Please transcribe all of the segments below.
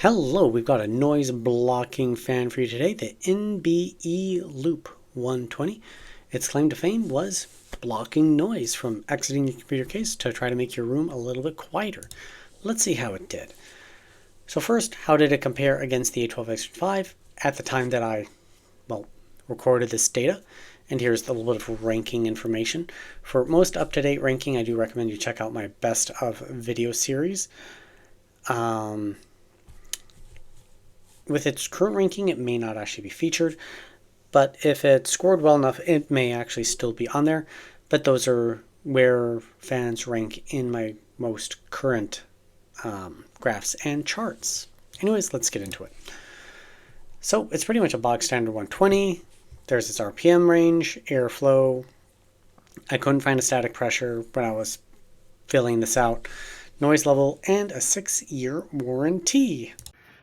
Hello, we've got a noise blocking fan for you today, the eLoop 120. Its claim to fame was blocking noise from exiting your computer case to try to make your room a little bit quieter. Let's see how it did. So first, how did it compare against the A12X5 at the time that I, recorded this data? And here's a little bit of ranking information. For most up-to-date ranking, I do recommend you check out my best of video series. With its current ranking, it may not actually be featured, but if it scored well enough, it may actually still be on there. But those are where fans rank in my most current graphs and charts. Anyways, let's get into it. So it's pretty much a bog standard 120. There's its RPM range, airflow. I couldn't find a static pressure when I was filling this out. Noise level, and a 6-year warranty.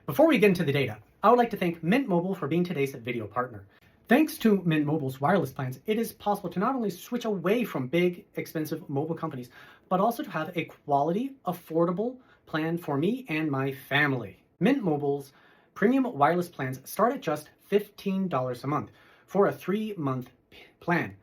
Before we get into the data, I would like to thank Mint Mobile for being today's video partner. Thanks to Mint Mobile's wireless plans, it is possible to not only switch away from big, expensive mobile companies, but also to have a quality, affordable plan for me and my family. Mint Mobile's premium wireless plans start at just $15 a month for a 3-month plan.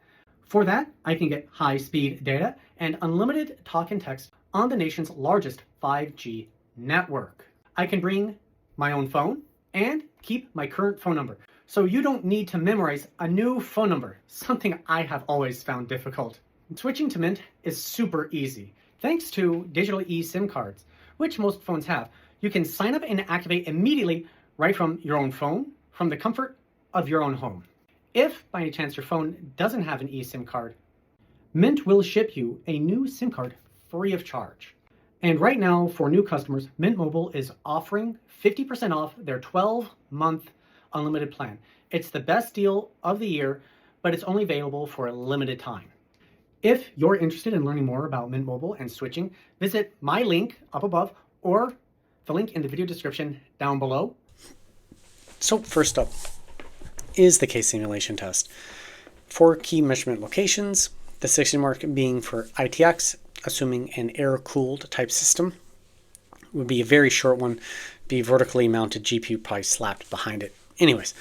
For that, I can get high-speed data and unlimited talk and text on the nation's largest 5G network. I can bring my own phone and keep my current phone number, so you don't need to memorize a new phone number, something I have always found difficult. Switching to Mint is super easy. Thanks to digital eSIM cards, which most phones have, you can sign up and activate immediately right from your own phone, from the comfort of your own home. If by any chance your phone doesn't have an eSIM card, Mint will ship you a new SIM card free of charge. And right now, for new customers, Mint Mobile is offering 50% off their 12-month unlimited plan. It's the best deal of the year, but it's only available for a limited time. If you're interested in learning more about Mint Mobile and switching, visit my link up above or the link in the video description down below. So first up is the case simulation test. 4 key measurement locations, the 60 mark being for ITX, assuming an air-cooled type system. Would be a very short one, be vertically mounted GPU probably slapped behind it. Anyways,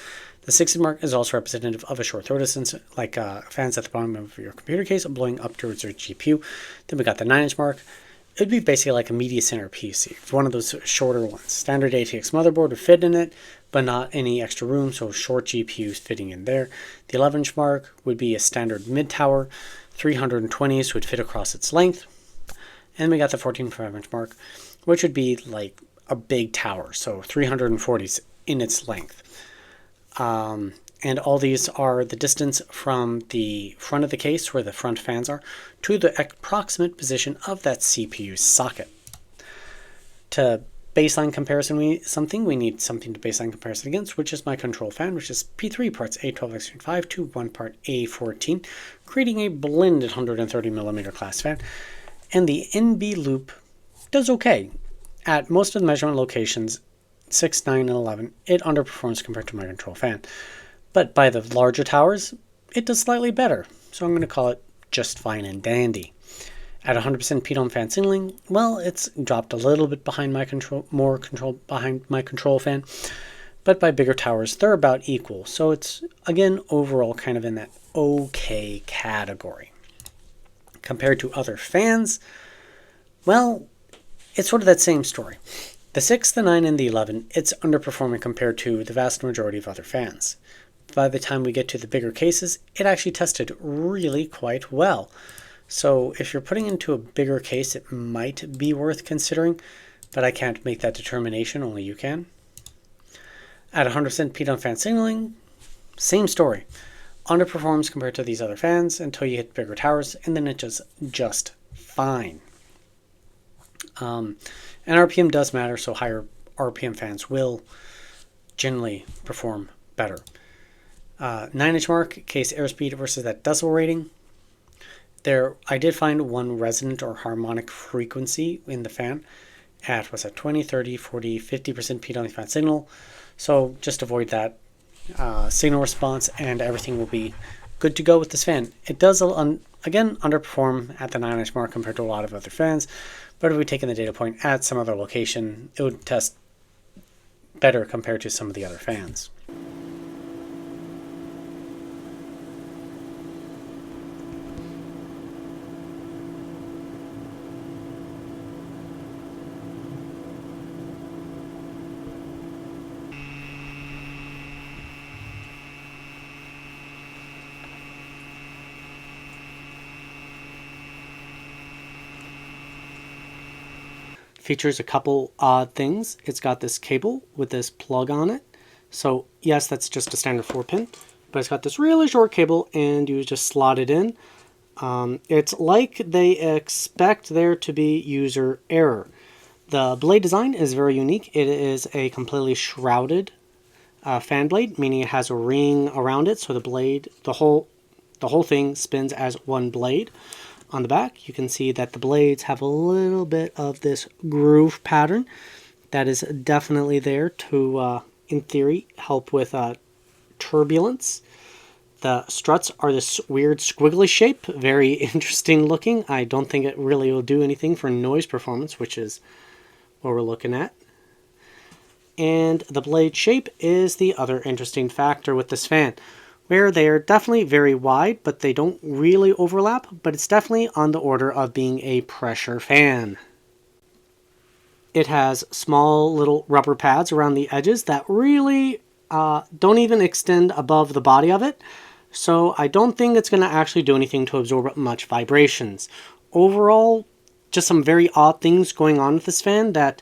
the 60 mark is also representative of a short throw distance, like fans at the bottom of your computer case blowing up towards your GPU. Then we got the 9-inch mark. It would be basically like a media center PC. It's one of those shorter ones. Standard ATX motherboard would fit in it, but not any extra room, so short GPUs fitting in there. The 11-inch mark would be a standard mid-tower. 320s would fit across its length. And we got the 14.5-inch mark, which would be like a big tower, so 340s in its length. And all these are the distance from the front of the case, where the front fans are, to the approximate position of that CPU socket. To baseline comparison, we need something to baseline comparison against, which is my control fan, which is P3 parts A12X5 to 1 part A14, creating a blended 130mm class fan. And the eLoop does okay. At most of the measurement locations, 6, 9, and 11, it underperforms compared to my control fan. But by the larger towers, it does slightly better. So I'm going to call it just fine and dandy. At 100% PDOM fan signaling, well, it's dropped a little bit behind my behind my control fan. But by bigger towers, they're about equal. So it's, again, overall kind of in that okay category. Compared to other fans, well, it's sort of that same story. The 6, the 9, and the 11, it's underperforming compared to the vast majority of other fans. By the time we get to the bigger cases, it actually tested really quite well. So if you're putting into a bigger case, it might be worth considering, but I can't make that determination, only you can. At 100% PDOM fan signaling, same story. Underperforms compared to these other fans until you hit bigger towers, and then it does just fine. And RPM does matter, so higher RPM fans will generally perform better. 9-inch mark, case airspeed versus that decibel rating. There, I did find one resonant or harmonic frequency in the fan at, what's that, 20, 30, 40, 50% PDOM fan signal. So just avoid that. Signal response and everything will be good to go with this fan. It does, again, underperform at the 9-inch mark compared to a lot of other fans, but if we take in the data point at some other location, it would test better compared to some of the other fans. Features a couple odd things. It's got this cable with this plug on it. So yes, that's just a standard 4-pin, but it's got this really short cable and you just slot it in. It's like they expect there to be user error. The blade design is very unique. It is a completely shrouded fan blade, meaning it has a ring around it, so the blade, the whole thing spins as one blade. On the back, you can see that the blades have a little bit of this groove pattern that is definitely there to, in theory, help with turbulence. The struts are this weird squiggly shape, very interesting looking. I don't think it really will do anything for noise performance, which is what we're looking at. And the blade shape is the other interesting factor with this fan, where they are definitely very wide, but they don't really overlap, but it's definitely on the order of being a pressure fan. It has small little rubber pads around the edges that really don't even extend above the body of it, so I don't think it's going to actually do anything to absorb much vibrations. Overall, just some very odd things going on with this fan that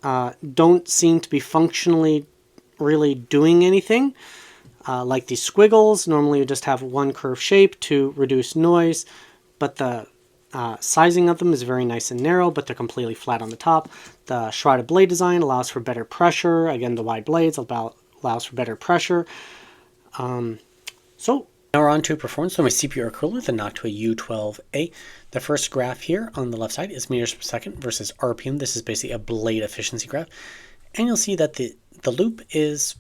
don't seem to be functionally really doing anything. Like these squiggles, normally you just have one curved shape to reduce noise, but the sizing of them is very nice and narrow, but they're completely flat on the top. The shrouded blade design allows for better pressure. Again, the wide blades allows for better pressure. So now we're on to performance. So my CPU air cooler, the Noctua U12A. The first graph here on the left side is meters per second versus RPM. This is basically a blade efficiency graph. And you'll see that the loop is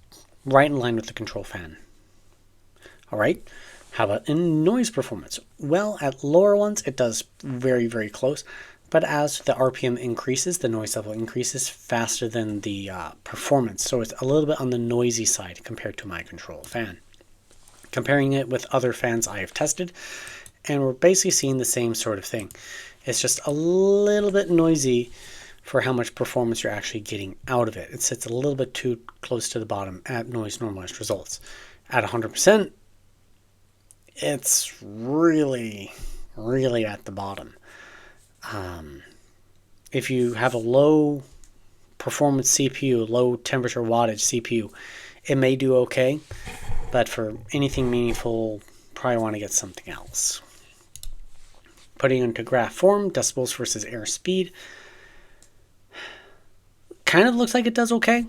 right in line with the control fan. All right, how about in noise performance? Well, at lower ones, it does very, very close. But as the RPM increases, the noise level increases faster than the performance. So it's a little bit on the noisy side compared to my control fan. Comparing it with other fans I have tested, and we're basically seeing the same sort of thing. It's just a little bit noisy for how much performance you're actually getting out of it. It sits a little bit too close to the bottom at noise normalized results. At 100%, it's really, really at the bottom. If you have a low performance CPU, low temperature wattage CPU, it may do okay, but for anything meaningful, probably want to get something else. Putting into graph form, decibels versus airspeed. Kind of looks like it does okay.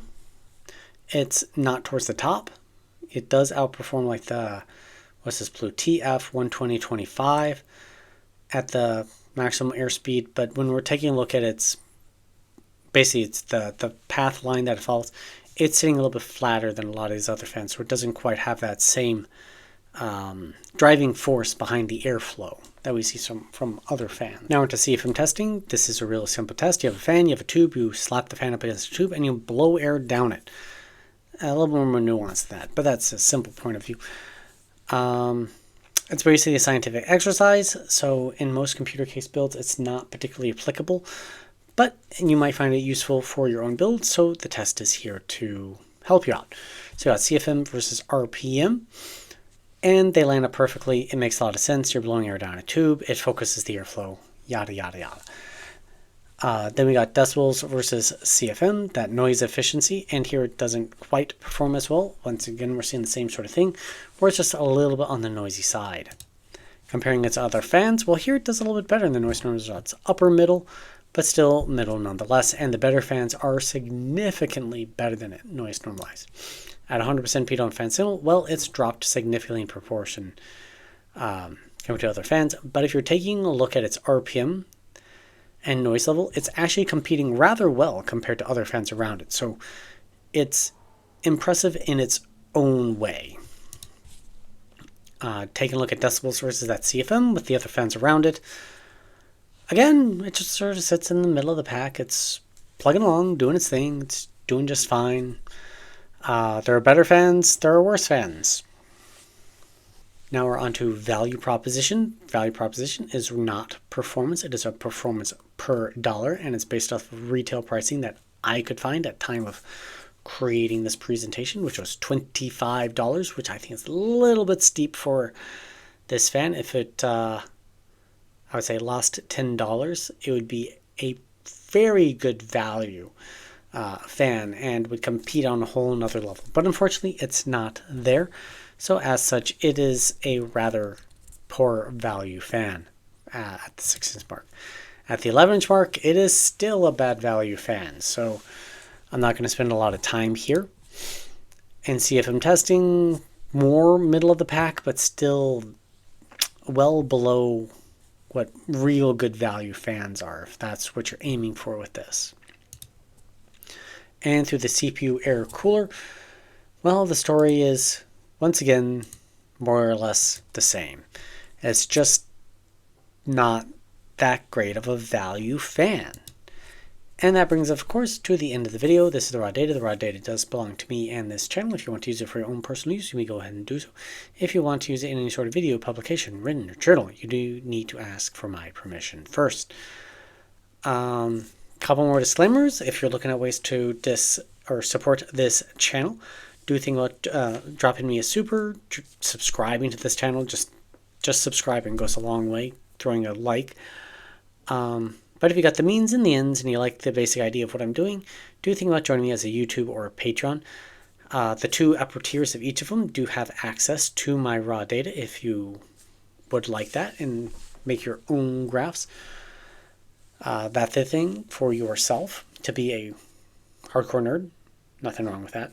It's not towards the top. It does outperform like the, what's this blue, TF12025 at the maximum airspeed, but when we're taking a look at its, basically it's the path line that it follows, it's sitting a little bit flatter than a lot of these other fans, so it doesn't quite have that same driving force behind the airflow that we see from other fans. Now into CFM testing, this is a real simple test. You have a fan, you have a tube, you slap the fan up against the tube, and you blow air down it. A little more nuanced than that, but that's a simple point of view. It's basically a scientific exercise, so in most computer case builds, it's not particularly applicable, but you might find it useful for your own build, so the test is here to help you out. So you got CFM versus RPM, and they line up perfectly. It makes a lot of sense. You're blowing air down a tube. It focuses the airflow, yada, yada, yada. Then we got decibels versus CFM, that noise efficiency, and here it doesn't quite perform as well. Once again, we're seeing the same sort of thing, where it's just a little bit on the noisy side. Comparing it to other fans, well, here it does a little bit better in the noise normalized results. Upper middle, but still middle nonetheless, and the better fans are significantly better than it, noise normalized. At 100% pitot fan signal, well, it's dropped significantly in proportion compared to other fans, but if you're taking a look at its RPM, and noise level, it's actually competing rather well compared to other fans around it. So it's impressive in its own way. Taking a look at decibels versus that CFM with the other fans around it. Again, it just sort of sits in the middle of the pack. It's plugging along, doing its thing. It's doing just fine. There are better fans, there are worse fans. Now we're on to value proposition. Value proposition is not performance. It is a performance per dollar, and it's based off of retail pricing that I could find at time of creating this presentation, which was $25, which I think is a little bit steep for this fan. If it, I would say, lost $10, it would be a very good value fan and would compete on a whole nother level. But unfortunately, it's not there. So as such, it is a rather poor value fan at the 6-inch mark. At the 11-inch mark, it is still a bad value fan. So I'm not going to spend a lot of time here and see if I'm testing more middle of the pack, but still well below what real good value fans are, if that's what you're aiming for with this. And through the CPU air cooler, well, the story is once again more or less the same. It's just not that great of a value fan. And that brings, of course, to the end of the video. This is the raw data. The raw data does belong to me and this channel. If you want to use it for your own personal use, you may go ahead and do so. If you want to use it in any sort of video, publication, written, or journal, you do need to ask for my permission first. Couple more disclaimers. If you're looking at ways to support this channel, do think about dropping me a super, subscribing to this channel. Just subscribing goes a long way. Throwing a like. But if you got the means and the ends and you like the basic idea of what I'm doing, do think about joining me as a YouTube or a Patreon. The two upper tiers of each of them do have access to my raw data if you would like that and make your own graphs. That's the thing for yourself to be a hardcore nerd. Nothing wrong with that.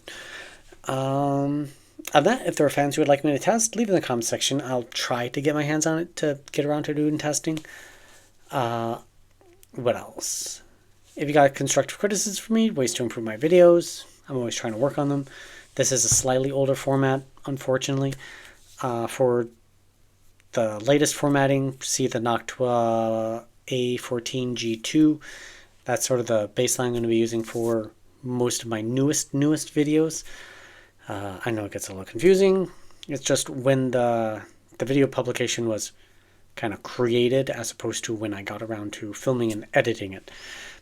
Of that, if there are fans who would like me to test, leave in the comment section. I'll try to get my hands on it to get around to doing testing. What else? If you got constructive criticisms for me, ways to improve my videos, I'm always trying to work on them. This is a slightly older format, unfortunately. For the latest formatting, see the Noctua A14G2. That's sort of the baseline I'm going to be using for most of my newest videos. I know it gets a little confusing. It's just when the video publication was kind of created as opposed to when I got around to filming and editing it.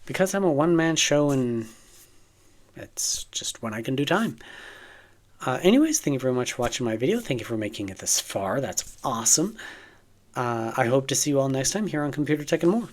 Because I'm a one-man show and it's just when I can do time. Anyways, thank you very much for watching my video. Thank you for making it this far. That's awesome. I hope to see you all next time here on Computer Tech and More.